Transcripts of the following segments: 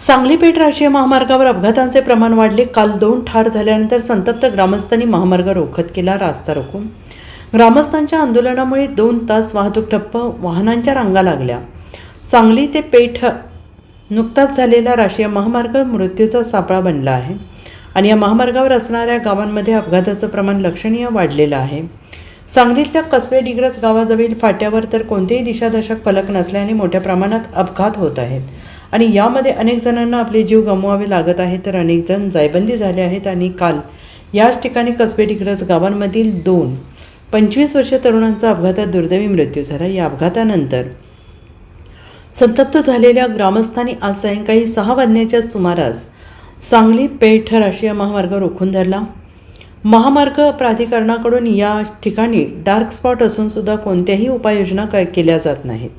सांगली पेठ राष्ट्रीय महामार्गावर अपघातांचे प्रमाण वाढले। काल 2 ठार झाल्यानंतर संतप्त ग्रामस्थांनी महामार्ग रोखत केला रास्ता रोको। ग्रामस्थांच्या आंदोलनामुळे 2 तास वाहतूक ठप्प, वाहनांच्या रांगा लागल्या। सांगली ते पेठ नुकताच झालेला राष्ट्रीय महामार्ग मृत्यूचा सापळा बनला आहे आणि या महामार्गावर असणाऱ्या गावांमध्ये अपघाताचं प्रमाण लक्षणीय वाढलेलं आहे। सांगलीतल्या कसबे डिग्रस गावाजवळील फाट्यावर तर कोणतेही दिशादर्शक फलक नसल्याने मोठ्या प्रमाणात अपघात होत आहेत आणि यामध्ये अनेक जणांना आपले जीव गमवावे लागत आहेत, तर अनेक जण जायबंदी झाले आहेत। आणि काल याच ठिकाणी कसबे डिग्रस गावांमधील 2 25 वर्षीय तरुणांचा अपघातात दुर्दैवी मृत्यू झाला। या अपघातानंतर संतप्त झालेल्या ग्रामस्थांनी आज सायंकाळी 6 वाजण्याच्या सुमारास सांगली पेठ राष्ट्रीय महामार्ग रोखून धरला। महामार्ग प्राधिकरणाकडून या ठिकाणी डार्क स्पॉट असून सुद्धा कोणत्याही उपाययोजना केल्या जात नाहीत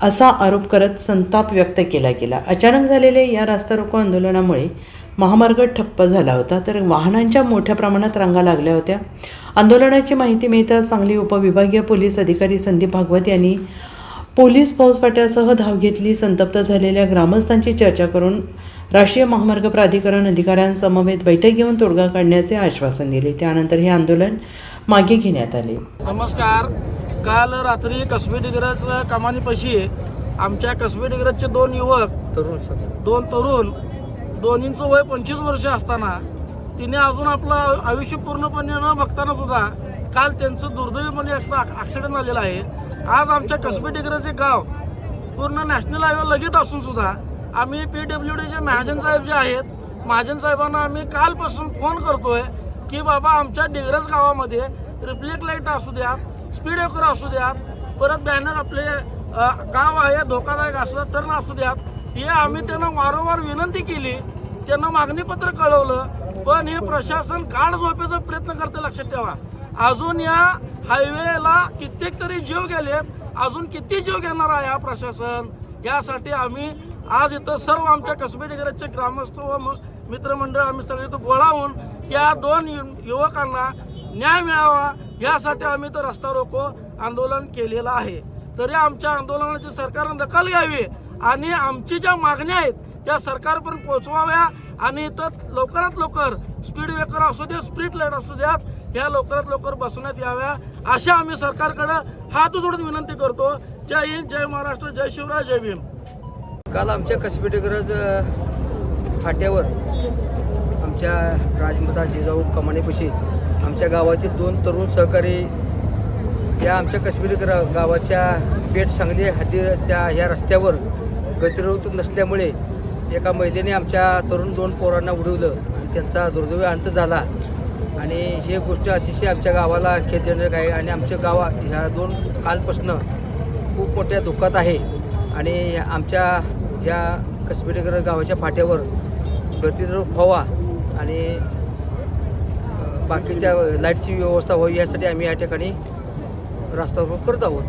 असा आरोप करत संताप व्यक्त केला गेला। अचानक झालेल्या या रास्ता रोको आंदोलनामुळे महामार्ग ठप्प झाला होता, तर वाहनांच्या मोठ्या प्रमाणात रांगा लागल्या होत्या। आंदोलनाची माहिती मिळताच सांगली उपविभागीय पोलीस अधिकारी संदीप भागवत यांनी पोलीस फौजफाट्यासह धाव घेतली। संतप्त झालेल्या ग्रामस्थांची चर्चा करून राष्ट्रीय महामार्ग प्राधिकरण अधिकाऱ्यांसमवेत बैठक घेऊन तोडगा काढण्याचे आश्वासन दिले। त्यानंतर हे आंदोलन मागे घेण्यात आले। नमस्कार। काल रात्री कसबे डिग्रस कमानीपाशी आमच्या कसबे डिग्रसचे 2 युवक दोन तरुण दोन्हींचं वय 25 वर्ष असताना तिने अजून आपलं आयुष्य पूर्णपणे न बघताना सुद्धा काल त्यांचं दुर्दैवीपणे ॲक्सिडेंट झालेला आहे। आज आमच्या कसबे डिग्रसचे गाव पूर्ण नॅशनल हायवे लगेच असून सुद्धा आम्ही PWDचे महाजन साहेब जे आहेत, महाजन साहेबांना आम्ही कालपासून फोन करतोय की बाबा आमच्या डिग्रस गावामध्ये रिफ्लेक्ट लाईट असू द्या, स्पीड ब्रेकर असू द्यात, परत बॅनर आपले गाव आहे धोकादायक असं टर्न असू द्यात, हे आम्ही त्यांना वारंवार विनंती केली, त्यांना मागणीपत्र कळवलं, पण हे प्रशासन काळ झोपेचा प्रयत्न करते। लक्षात ठेवा, अजून या हायवेला कित्येक तरी जीव गेलेत, अजून किती जीव घेणार आहे हा प्रशासन। यासाठी आम्ही आज इथं सर्व आमच्या कसबे डिग्रसचे ग्रामस्थ व मित्रमंडळ आम्ही सगळे इथं गोळा होऊन या 2 युवकांना न्याय मिळावा यासाठी आम्ही तर रस्ता रोको आंदोलन केलेलं आहे। तरी आमच्या आंदोलनाची सरकारने दखल घ्यावी आणि आमची ज्या मागण्या आहेत त्या सरकारपर्यंत पोहोचवाव्या आणि इथं लवकरात लवकर स्पीड ब्रेकर असू दे, स्ट्रीट लाईट असू द्यात, ह्या लवकरात लवकर बसवण्यात याव्या अशा आम्ही सरकारकडे हात जोडून विनंती करतो। जय हिंद, जय महाराष्ट्र, जय शिवराय, जय भीम। काल आमच्या कसबे डिग्रस फाट्यावर आमच्या राजमाता जिजाऊ कमानीपाशी आमच्या गावातील 2 तरुण सहकारी या आमच्या कसबे डिग्रस गावाच्या पेठ सांगली हद्दीच्या या रस्त्यावर गतिरोध नसल्यामुळे एका महिलेने आमच्या तरुण 2 पोरांना उडवलं आणि त्यांचा दुर्दैवी अंत झाला आणि ही गोष्ट अतिशय आमच्या गावाला खेदजनक आहे आणि आमच्या गावा ह्या 2 कालपासून खूप मोठ्या दुःखात आहे आणि आमच्या या कसबे डिग्रस गावाच्या फाट्यावर गतिरोध व्हावा आणि बाकीच्या लाईटची व्यवस्था व्हावी यासाठी आम्ही या ठिकाणी रास्ता रोको करत आहोत।